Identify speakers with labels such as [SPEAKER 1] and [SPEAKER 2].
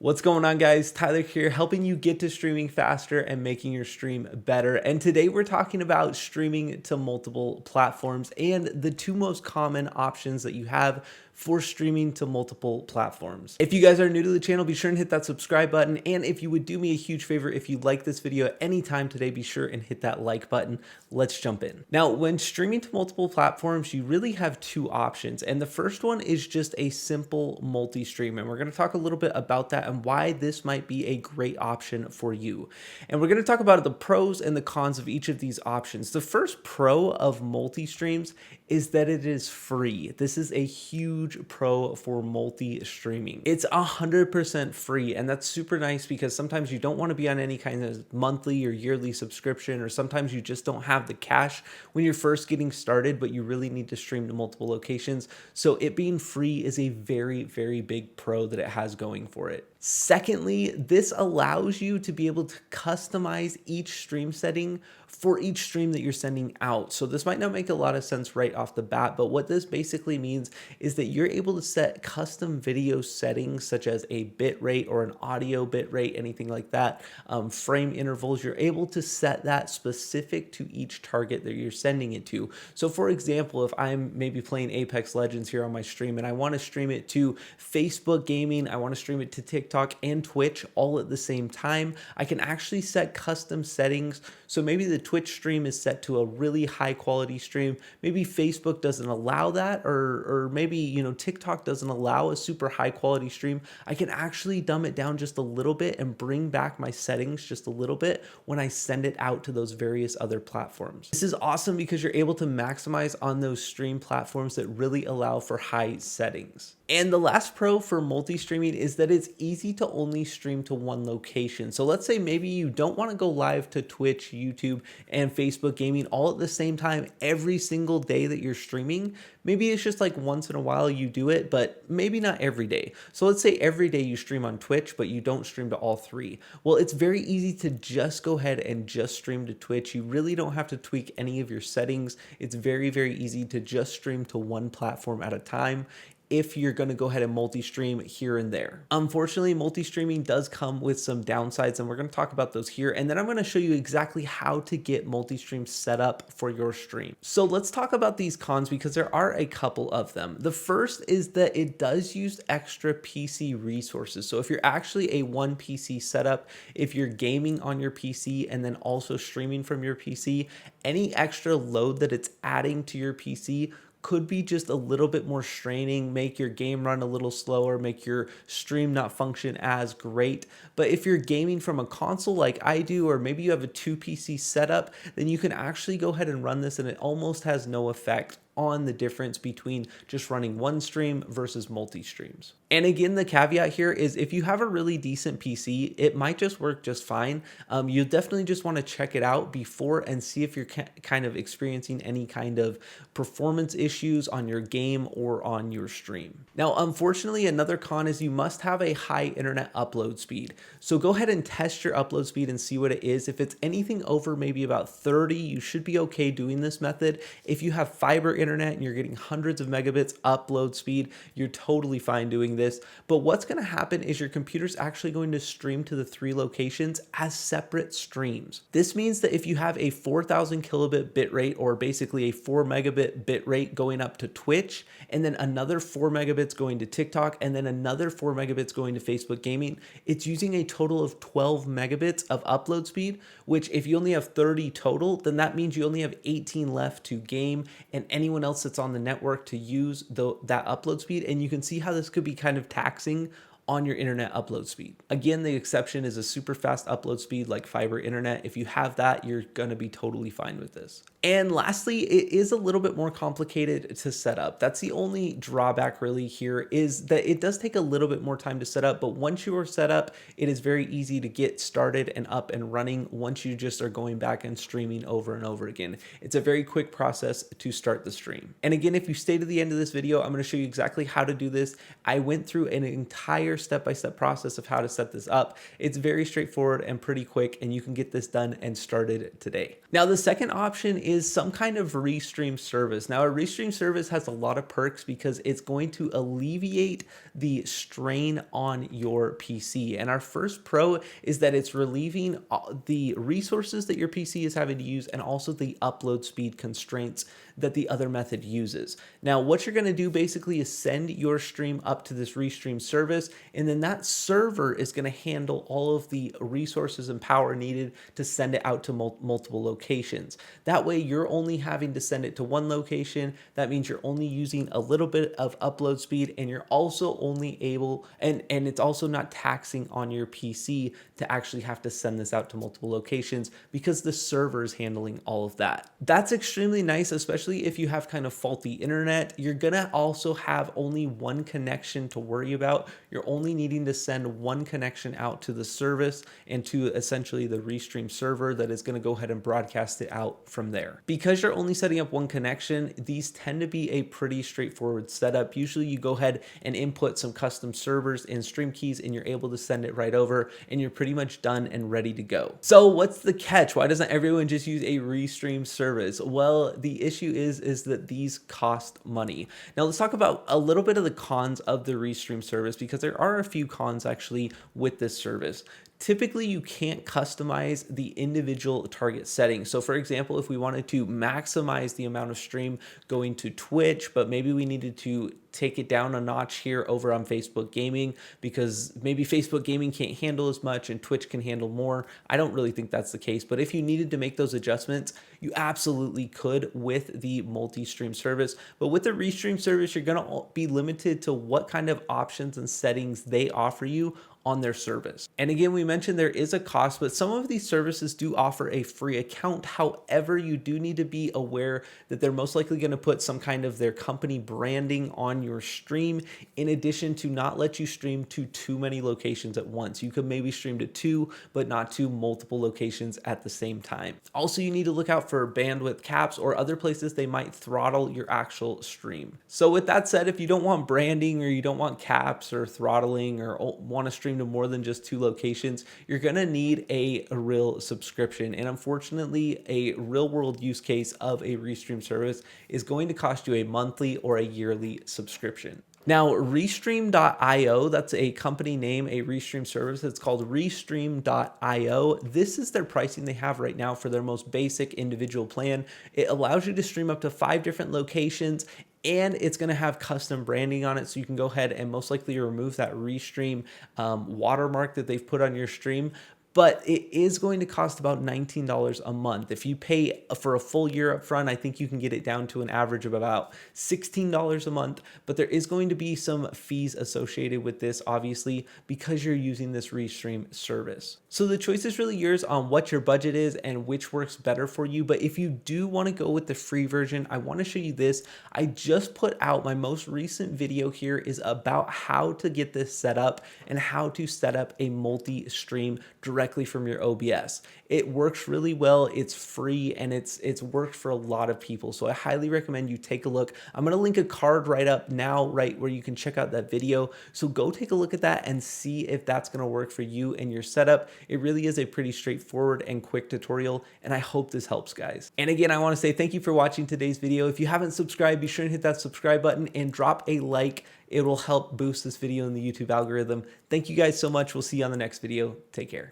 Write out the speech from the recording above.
[SPEAKER 1] What's going on, guys? Tyler here, helping you get to streaming faster and making your stream better. And today we're talking about streaming to multiple platforms and the two most common options that you have for streaming to multiple platforms. If you guys are new to the channel, be sure and hit that subscribe button. And if you would do me a huge favor, if you like this video at any time today, be sure and hit that like button. Let's jump in. Now, when streaming to multiple platforms, you really have two options. And the first one is just a simple multi-stream. And we're going to talk a little bit about that and why this might be a great option for you. And we're going to talk about the pros and the cons of each of these options. The first pro of multi-streams is that it is free. This is a huge pro for multi-streaming. It's 100% free, and that's super nice because sometimes you don't want to be on any kind of monthly or yearly subscription, or sometimes you just don't have the cash when you're first getting started, but you really need to stream to multiple locations. So it being free is a very, very big pro that it has going for it. Secondly, this allows you to be able to customize each stream setting for each stream that you're sending out. So this might not make a lot of sense right off the bat, but what this basically means is that you're able to set custom video settings such as a bit rate or an audio bit rate, anything like that, frame intervals. You're able to set that specific to each target that you're sending it to. So for example, if I'm maybe playing Apex Legends here on my stream and I want to stream it to Facebook gaming, I want to stream it to TikTok and Twitch all at the same time, I can actually set custom settings. So maybe the Twitch stream is set to a really high quality stream. Maybe Facebook doesn't allow that, or maybe, TikTok doesn't allow a super high quality stream. I can actually dumb it down just a little bit and bring back my settings just a little bit when I send it out to those various other platforms. This is awesome because you're able to maximize on those stream platforms that really allow for high settings. And the last pro for multi-streaming is that it's easy to only stream to one location. So let's say maybe you don't want to go live to Twitch, YouTube, and Facebook gaming all at the same time every single day that you're streaming. Maybe it's just like once in a while you do it, but maybe not every day. So let's say every day you stream on Twitch, but you don't stream to all three. Well, it's very easy to just go ahead and just stream to Twitch. You really don't have to tweak any of your settings. It's very, very easy to just stream to one platform at a time if you're going to go ahead and multi-stream here and there. Unfortunately, multi-streaming does come with some downsides, and we're going to talk about those here. And then I'm going to show you exactly how to get multi-stream set up for your stream. So let's talk about these cons because there are a couple of them. The first is that it does use extra PC resources. So if you're actually a one PC setup, if you're gaming on your PC and then also streaming from your PC, any extra load that it's adding to your PC could be just a little bit more straining, make your game run a little slower, make your stream not function as great. But if you're gaming from a console like I do, or maybe you have a 2 PC setup, then you can actually go ahead and run this and it almost has no effect on the difference between just running one stream versus multi-streams. And again, the caveat here is if you have a really decent PC, it might just work just fine. You definitely just want to check it out before and see if you're kind of experiencing any kind of performance issues on your game or on your stream. Now, unfortunately, another con is you must have a high internet upload speed. So go ahead and test your upload speed and see what it is. If it's anything over maybe about 30, you should be okay doing this method. If you have fiber internet and you're getting hundreds of megabits upload speed, you're totally fine doing this. But what's going to happen is your computer's actually going to stream to the 3 locations as separate streams. This means that if you have a 4,000 kilobit bit rate, or basically a 4 megabit bit rate going up to Twitch, and then another 4 megabits going to TikTok, and then another 4 megabits going to Facebook gaming, it's using a total of 12 megabits of upload speed, which if you only have 30 total, then that means you only have 18 left to game and anyone else that's on the network to use that upload speed. And you can see how this could be kind of taxing on your internet upload speed. Again, the exception is a super fast upload speed like fiber internet. If you have that, you're going to be totally fine with this. And lastly, it is a little bit more complicated to set up. That's the only drawback really here, is that it does take a little bit more time to set up, but once you are set up, it is very easy to get started and up and running once you just are going back and streaming over and over again. It's a very quick process to start the stream. And again, if you stay to the end of this video, I'm going to show you exactly how to do this. I went through an entire step-by-step process of how to set this up. It's very straightforward and pretty quick, and you can get this done and started today. Now, the second option is some kind of Restream service. Now, a Restream service has a lot of perks because it's going to alleviate the strain on your PC. And our first pro is that it's relieving the resources that your PC is having to use and also the upload speed constraints that the other method uses. Now, what you're going to do basically is send your stream up to this Restream service, and then that server is going to handle all of the resources and power needed to send it out to multiple locations. That way, you're only having to send it to one location. That means you're only using a little bit of upload speed, and you're also only able, and it's also not taxing on your PC to actually have to send this out to multiple locations because the server is handling all of that. That's extremely nice, especially if you have kind of faulty internet. You're gonna also have only one connection to worry about. You're only needing to send one connection out to the service and to essentially the Restream server that is gonna go ahead and broadcast it out from there. Because you're only setting up one connection, these tend to be a pretty straightforward setup. Usually you go ahead and input some custom servers and stream keys and you're able to send it right over and you're pretty much done and ready to go. So what's the catch? Why doesn't everyone just use a Restream service? Well, the issue is that these cost money. Now let's talk about a little bit of the cons of the Restream service because there are a few cons actually with this service. Typically, you can't customize the individual target settings. So for example, if we wanted to maximize the amount of stream going to Twitch, but maybe we needed to take it down a notch here over on Facebook Gaming because maybe Facebook Gaming can't handle as much and Twitch can handle more. I don't really think that's the case, but if you needed to make those adjustments, you absolutely could with the multi-stream service. But with the Restream service, you're gonna be limited to what kind of options and settings they offer you on their service. And again, we mentioned there is a cost, but some of these services do offer a free account. However, you do need to be aware that they're most likely going to put some kind of their company branding on your stream, in addition to not let you stream to too many locations at once. You could maybe stream to two, but not to multiple locations at the same time. Also, you need to look out for bandwidth caps or other places they might throttle your actual stream. So with that said, if you don't want branding or you don't want caps or throttling or want to stream to more than just two locations, you're gonna need a real subscription. And unfortunately, a real world use case of a Restream service is going to cost you a monthly or a yearly subscription. Now, Restream.io, that's a company name, a Restream service. It's called Restream.io. This is their pricing they have right now for their most basic individual plan. It allows you to stream up to 5 different locations, and it's going to have custom branding on it, so you can go ahead and most likely remove that Restream watermark that they've put on your stream. But it is going to cost about $19 a month. If you pay for a full year up front, I think you can get it down to an average of about $16 a month. But there is going to be some fees associated with this, obviously, because you're using this Restream service. So the choice is really yours on what your budget is and which works better for you. But if you do want to go with the free version, I want to show you this. I just put out my most recent video here is about how to get this set up and how to set up a multi-stream directly from your OBS. It works really well, it's free, and it's worked for a lot of people. So I highly recommend you take a look. I'm gonna link a card right up now, right where you can check out that video. So go take a look at that and see if that's gonna work for you and your setup. It really is a pretty straightforward and quick tutorial, and I hope this helps, guys. And again, I wanna say thank you for watching today's video. If you haven't subscribed, be sure to hit that subscribe button and drop a like. It will help boost this video in the YouTube algorithm. Thank you guys so much. We'll see you on the next video. Take care.